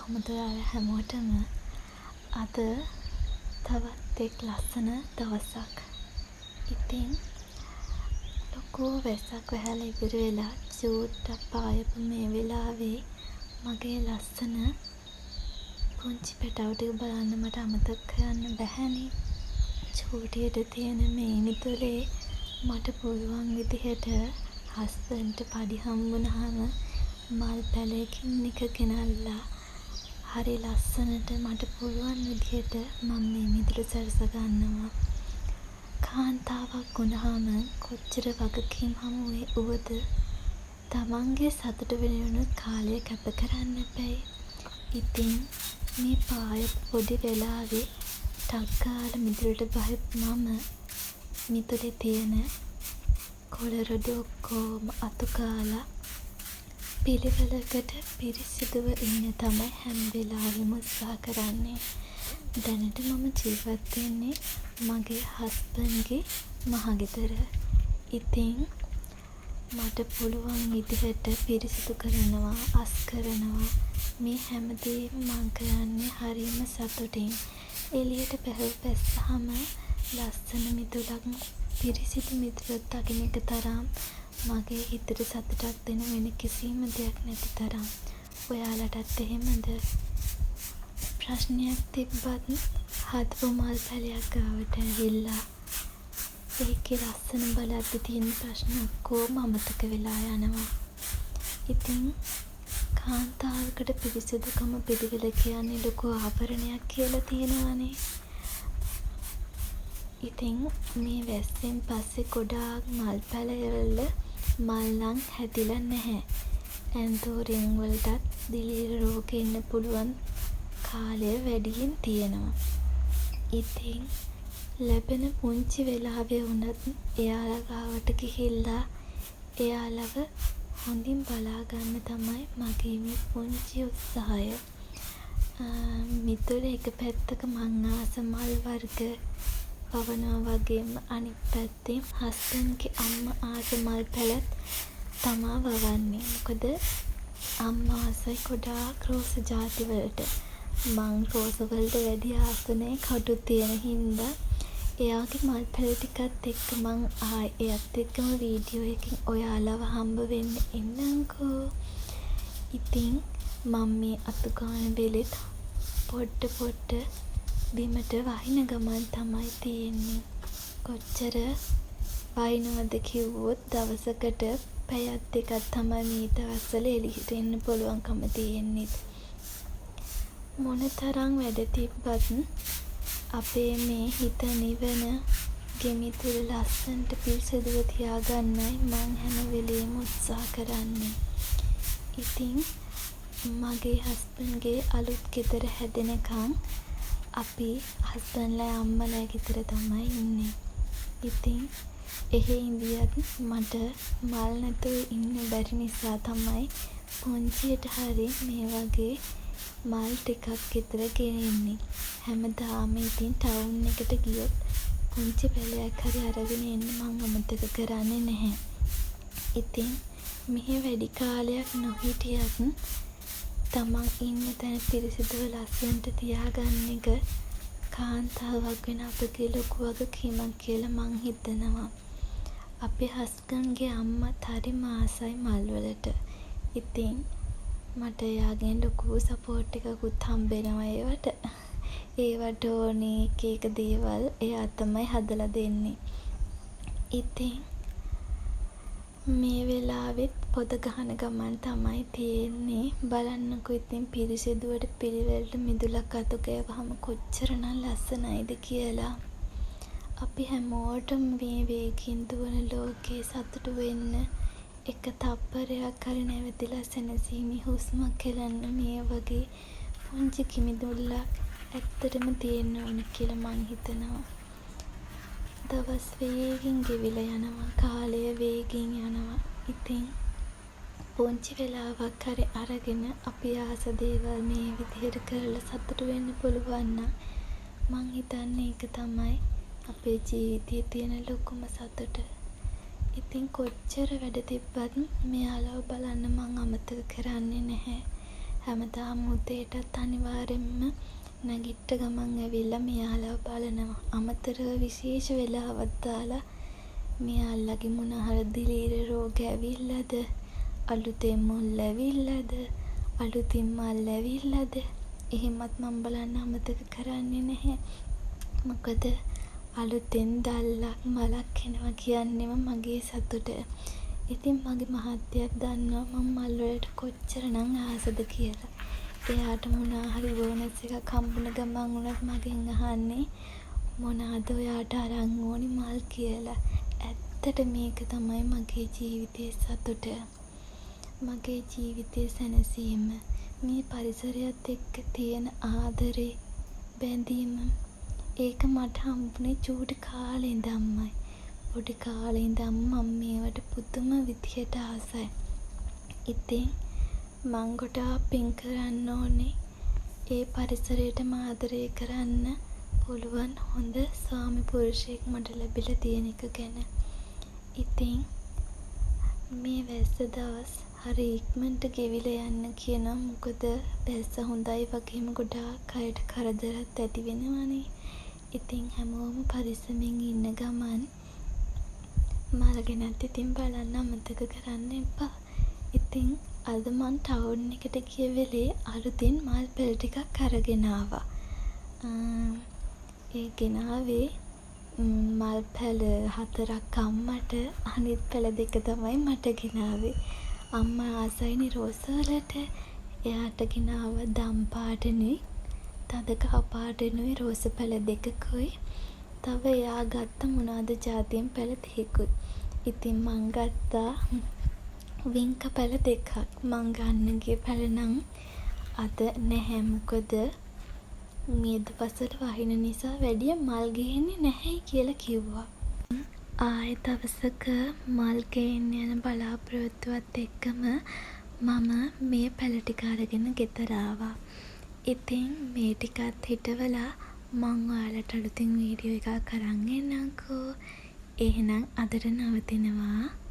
කොහොමද ඔයාලා හැමෝටම අද තවත් එක් ලස්සන දවසක්. ඉතින් ලොකු වෙසක් වැහැලා ඉවර වෙලා චූට්ටක් පායපු මේ වෙලාවේ මගේ ලස්සන පුංචි පැටව ටික බලන්න මට අමතක කරන්න බැහැනේ. චූටියට තියෙන මේ ඉනිතුලේ මට පුළුවන් විදිහට හස්බන්ඩ්ට පඩි හම්බුනහම මල් පැලයකින් එක ගෙනල්ලා හරි ලස්සනට මට පුළුවන් විදිහට මම මේ මිදුළු සරස ගන්නවා. කාන්තාවක් වුණාම කොච්චර වගකීම් හමුවේ වුවද තමන්ගේ සතුට වෙනුවෙන් කාලය කැප කරන්න බෑ. ඉතින් මේ පායපු පොඩි වෙලාවේ ටක් ගාලා මිදුළට බහිපු මම මිදුලේ තියෙන කොළ රොඩු ඔක්කොම අතු කාලා පිළිවෙලකට පිරිසිදුව ඉන්න තමයි හැම වෙලාවෙම උත්සාහ කරන්නේ. දැනට මම ජීවත් වෙන්නේ මගේ හස්බන්ඩ්ගේ මහගෙදර. ඉතින් මට පුළුවන් විදිහට පිරිසිදු කරනවා, අස් කරනවා. මේ හැමදේම මං කරන්නේ හරිම සතුටින්. එළියට බැස්සහම ලස්සන මිදුලක්, පිරිසිදු මිදුලක් දකින්න එක තරම් මගේ හිතට සතුටක් දෙන වෙන කිසිම දෙයක් නැති තරම්. ඔයාලටත් එහෙමද? ප්‍රශ්නයක් තිබ්බත් හදපු මල් පැලයක් ගාවට ඇවිල්ලා ඒකේ ලස්සන බලද්දි තියෙන ප්‍රශ්න ඔක්කොම අමතක වෙලා යනවා. ඉතින් කාන්තාවකට පිරිසිදුකම පිළිවෙල කියන්නේ ලොකු ආභරණයක් කියලා තියෙනවානේ. ඉතින් මේ වැස්සෙන් පස්සේ ගොඩාක් මල් පැලවල මල් නම් හැදිලා නැහැ. ඇන්තෝරියම් වලටත් දිලීර රෝග එන්න පුළුවන් කාලය වැඩියෙන් තියෙනවා. ඉතින් ලැබෙන පුංචි වෙලාවේ වුණත් එයාලා ගාවට ගිහිල්ලා එයාලව හොඳින් බලා ගන්න තමයි මගේ මේ පුංචි උත්සාහය. මිදුලේ එක පැත්තක මං ආස මල් වර්ග වවනවා වගේම අනිත් පැත්තේ හස්බන්ඩ්ගේ අම්මා ආස මල් පැලත් තමා වවන්නේ. මොකද අම්මා ආසයි ගොඩාක් රෝස ජාති වලට. මං රෝස වලට වැඩි ආසනේ කටු තියෙන හින්දා එයාගේ මල් පැල ටිකත් එක්ක මං එයත් එක්කම වීඩියෝ එකකින් ඔයාලව හම්බ වෙන්න එන්නම්කෝ. ඉතින් මම මේ අතු ගන්න වෙලෙත් පොඩ්ඩ බිමට වහින ගමන් තමයි තියෙන්නේ. කොච්චර වහිනවද කිව්වොත් දවසකට පැයක් දෙකක් තමයි මීට අස්සල එළියට එන්න පුළුවන්කම තියෙන්නේ. මොනතරම් වැඩ තිබ්බත් අපේ මේ හිත නිවන ගෙමිතුල ලස්සනට පිරිසිදුව තියාගන්නයි මං හැම වෙලේම උත්සාහ කරන්නේ. ඉතින් මගේ හස්බන්ඩ්ගේ අලුත් ගෙදර හැදෙනකන් අපි හස්බන්ඩ්ලා අම්මලා ගෙදර තමයි ඉන්නේ. ඉතින් එහෙ ඉඳියත් මට මල් නැතුව ඉන්න බැරි නිසා තමයි පුංචියට හරි මේ වගේ මල් ටිකක් ගෙදර ගෙනෙන්නේ. හැමදාම ඉතින් ටවුන් එකට ගියොත් පුංචි පැලයක් හරි අරගෙන එන්න මං අමතක කරන්නේ නැහැ. ඉතින් මෙහි වැඩි කාලයක් නොහිටියත් තමන් ඉන්න තැන පිරිසිදුව ලස්සනට තියාගන්න එක කාන්තාවක් වෙන අපගේ ලොකු වගකීමක් කියලා මං හිතනවා. අපේ හස්බන්ඩ්ගේ අම්මත් හරිම ආසයි මල් වලට. ඉතින් මට එයාගෙන් ලොකු සපෝට් එකකුත් හම්බෙනවා ඒවට. ඒවට ඕනේ එක දේවල් එයා තමයි හදලා දෙන්නේ. ඉතින් මේ වෙලාවෙත් පොද ගහන ගමන් තමයි තියෙන්නේ. බලන්නකෝ ඉතින් පිරිසිදුවට පිළිවෙලට මිදුලක් අතු ගෑවහම කොච්චරනම් ලස්සනයිද කියලා. අපි හැමෝටම මේ වේගින් දුවන ලෝකේ සතුටු වෙන්න එක තප්පරයක් හරි නැවතිලා සැනසීමේ හුස්මක් හෙලන්න මේ වගේ පුංචි කිමිදුල්ලක් ඇත්තටම තියෙන්න ඕන කියලා මං හිතනවා. දවස් වේගෙන් ගෙවිලා යනවා, කාලය වේගෙන් යනවා. ඉතින් පුංචි වෙලාවක් හරි අරගෙන අපි ආස දේවල් මේ විදිහට කරලා සතුටු වෙන්න පුළුවන් නම් මං හිතන්නේ ඒක තමයි අපේ ජීවිතයේ තියෙන ලොකුම සතුට. ඉතින් කොච්චර වැඩ තිබ්බත් මෙයාලව බලන්න මං අමතක කරන්නේ නැහැ. හැමදාම උදේටත් අනිවාර්යෙන්ම නැගිට්ට ගමන් ඇවිල්ලා මෙයාලව බලනවා. අමතරව විශේෂ වෙලාවක් දාලා මෙයාලගේ මොන හරි දිලීර රෝග ඇවිල්ලාද, අලුතෙන් මුල් ඇවිල්ලාද, අලුතින් මල් ඇවිල්ලාද, එහෙමත් මම බලන්න අමතක කරන්නේ නැහැ. මොකද අලුතෙන් දල්ලක් මලක් එනවා කියන්නෙම මගේ සතුට. ඉතින් මගේ මහත්තයාත් දන්නවා මම මල් වලට කොච්චරනම් ආසද කියලා. එයාට මොනා හරි බෝනස් එකක් හම්බුන ගමන් වුණත් මගෙන් අහන්නේ මොනවාද ඔයාට අරන් ඕනි මල් කියලා. ඇත්තට මේක තමයි මගේ ජීවිතයේ සතුට. මගේ ජීවිතයේ සැනසීම. මේ පරිසරයත් එක්ක තියෙන ආදරේ, බැඳීම, ඒක මට හම්බුනේ චූටි කාලේ ඉඳන්මයි. පොඩි කාලේ ඉඳන් මම මේවට පුදුම විදියට ආසයි. ඉතින් මං ගොඩාක් පින් කරන්න ඕනේ ඒ පරිසරයටම ආදරය කරන්න පුළුවන් හොඳ ස්වාමි පුරුෂයෙක් මට ලැබිලා තියෙන එක ගැන. ඉතින් මේ වැස්ස දවස් හරි ඉක්මනට ගෙවිලා යන්න කියනවා. මොකද වැස්ස හොඳයි වගේම ගොඩාක් අයට කරදරත් ඇති වෙනවනේ. ඉතින් හැමෝම පරිස්සමෙන් ඉන්න ගමන් මල් ගැනත් ඉතින් බලන්න අමතක කරන්න එපා. ඉතින් අද මං ටවුන් එකට ගිය වෙලේ අලුතින් මල් පෙළ ටිකක් අරගෙන ආවා. ඒ ගෙනාවේ මල් පැළ 4ක් අම්මට, අනිත් පැළ 2 තමයි මට ගෙනාවේ. අම්මා ආසයිනේ රෝස වලට. එයාට ගෙනාව දම් පාටනේ, තද කහ පාටනේ රෝස පැළ 2කුයි. තව එයා ගත්ත මොනවාද ජාතියෙන් පැළ 3කුයි. ඉතින් මං ගත්තා වින්ක පැළ 2ක්. මං ගන්න ගිය පැළ නම් අද නැහැ. මොකද මේද පසට වහින නිසා වැඩිය මල් ගේන්නේ නැහැයි කියලා කිව්වා. ආයෙ දවසක මල් ගේන්න යන බලාපොරොත්තුවත් එක්කම මම මේ පැළ ටික අරගෙන ගෙදර ආවා. ඉතින් මේ ටිකත් හිටවලා මං ඔයාලට අලුතින් වීඩියෝ එකක් අරන් එන්නම්කෝ. එහෙනම් අදට නවතිනවා.